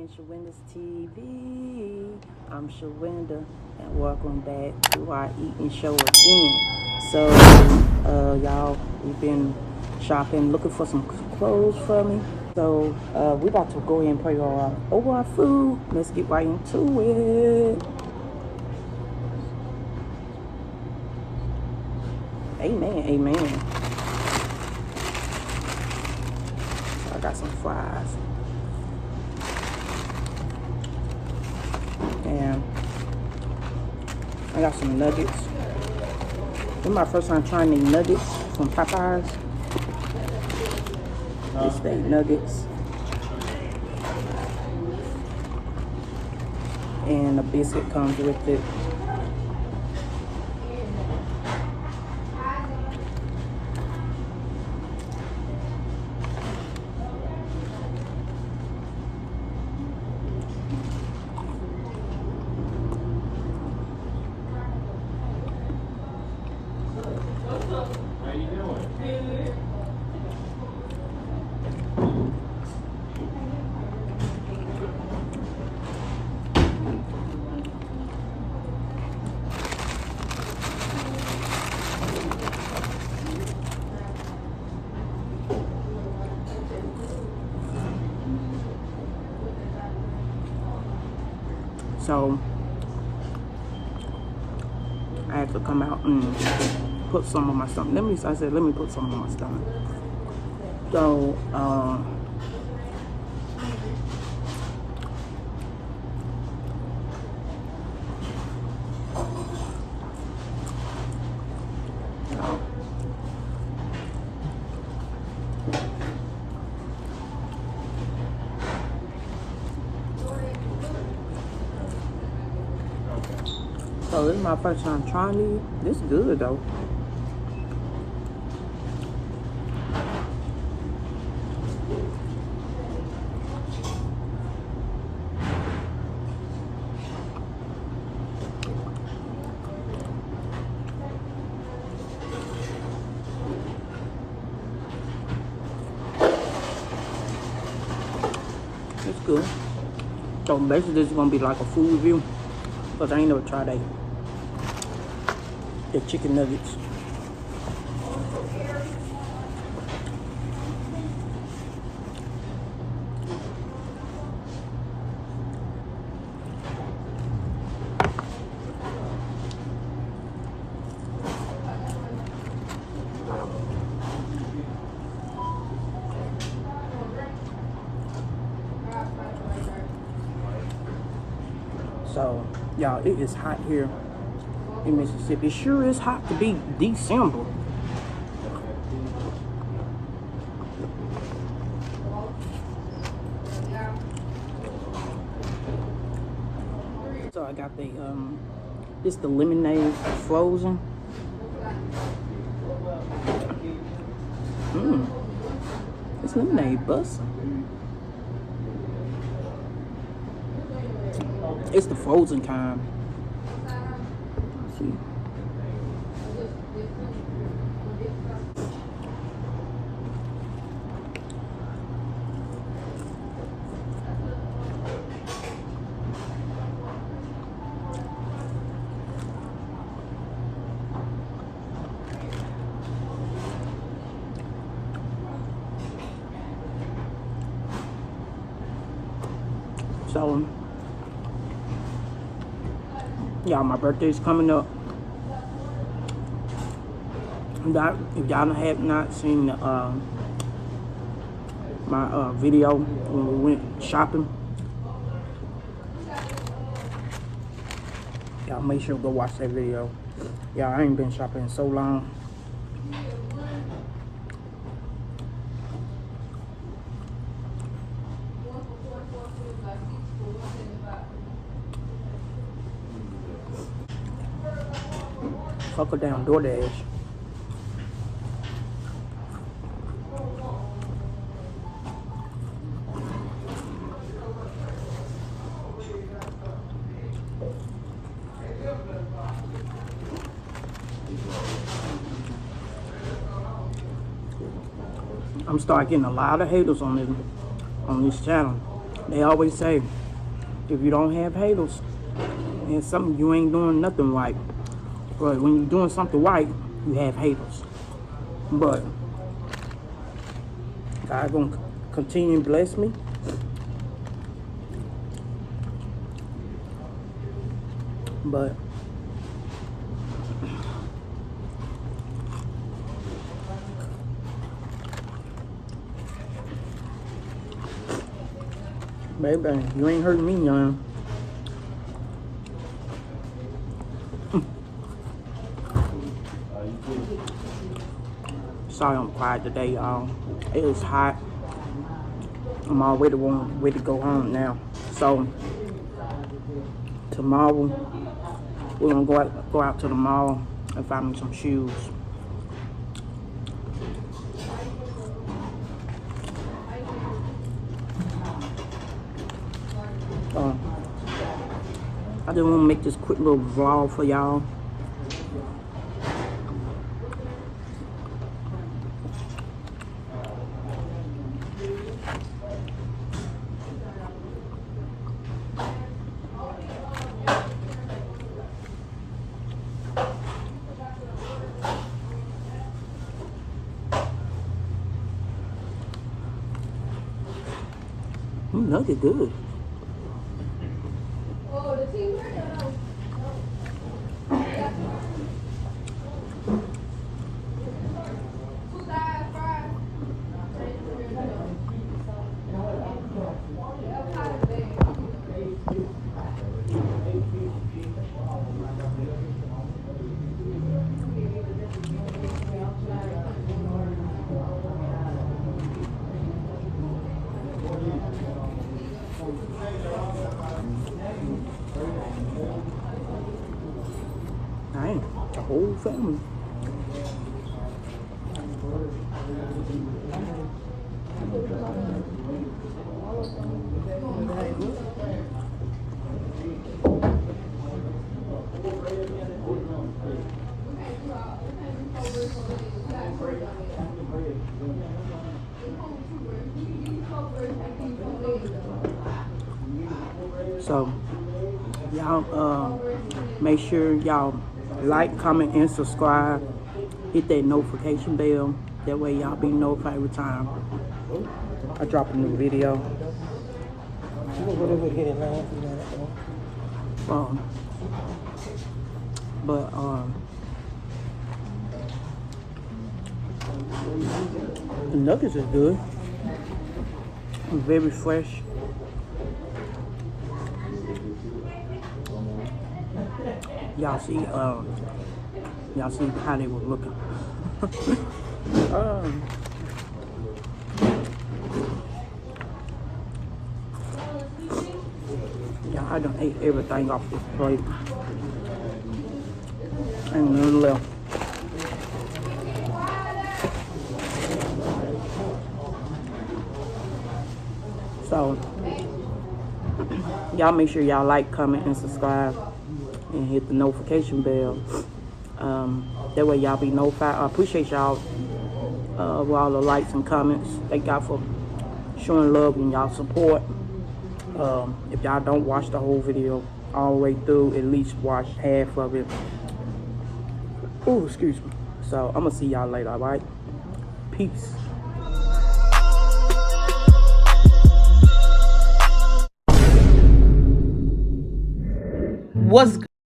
in Shawinda's TV. I'm Shawinda, and welcome back to our eating show again. So, y'all, we've been shopping, looking for some clothes for me. So, we're about to go ahead and pray over our food. Let's get right into it. Amen, amen. I got some fries. And I got some nuggets. This is my first time trying these nuggets from Popeyes. These steak nuggets. And a biscuit comes with it. How you doing? So I had to come out and put some on my stomach. I said, let me put some on my stomach. So, so this is my first time trying these. This is good though. It's good. So basically this is gonna be like a food review, because I ain't never tried the chicken nuggets. So, y'all, it is hot here in Mississippi. It sure is hot to be December. So I got this the lemonade frozen. It's lemonade bussin'. It's the frozen kind. Let's see. So, y'all, my birthday's coming up. If y'all have not seen my video when we went shopping, y'all make sure to go watch that video. Y'all, I ain't been shopping in so long. Fuck her down DoorDash. I'm starting getting a lot of haters on this channel They always say, if you don't have haters, and something you ain't doing nothing right. But when you're doing something right, you have haters. But God gonna continue to bless me. But baby, you ain't hurting me, young. Sorry I'm quiet today, y'all. It is hot. I'm already ready to go home now. So tomorrow we're gonna go out to the mall and find me some shoes. I just want to make this quick little vlog for y'all. Nugget good. Dang, the whole family. So y'all make sure y'all like, comment, and subscribe. Hit that notification bell. That way y'all be notified every time I drop a new video. The nuggets are good. Very fresh. Y'all see how they were looking. Yeah, I done ate everything off this plate. Ain't none left. So y'all make sure y'all like, comment, and subscribe, and hit the notification bell. That way y'all be notified. I appreciate y'all with all the likes and comments. Thank y'all for showing love and y'all support. If y'all don't watch the whole video all the way through, at least watch half of it. Oh, excuse me. So I'm gonna see y'all later, all right? Peace. What's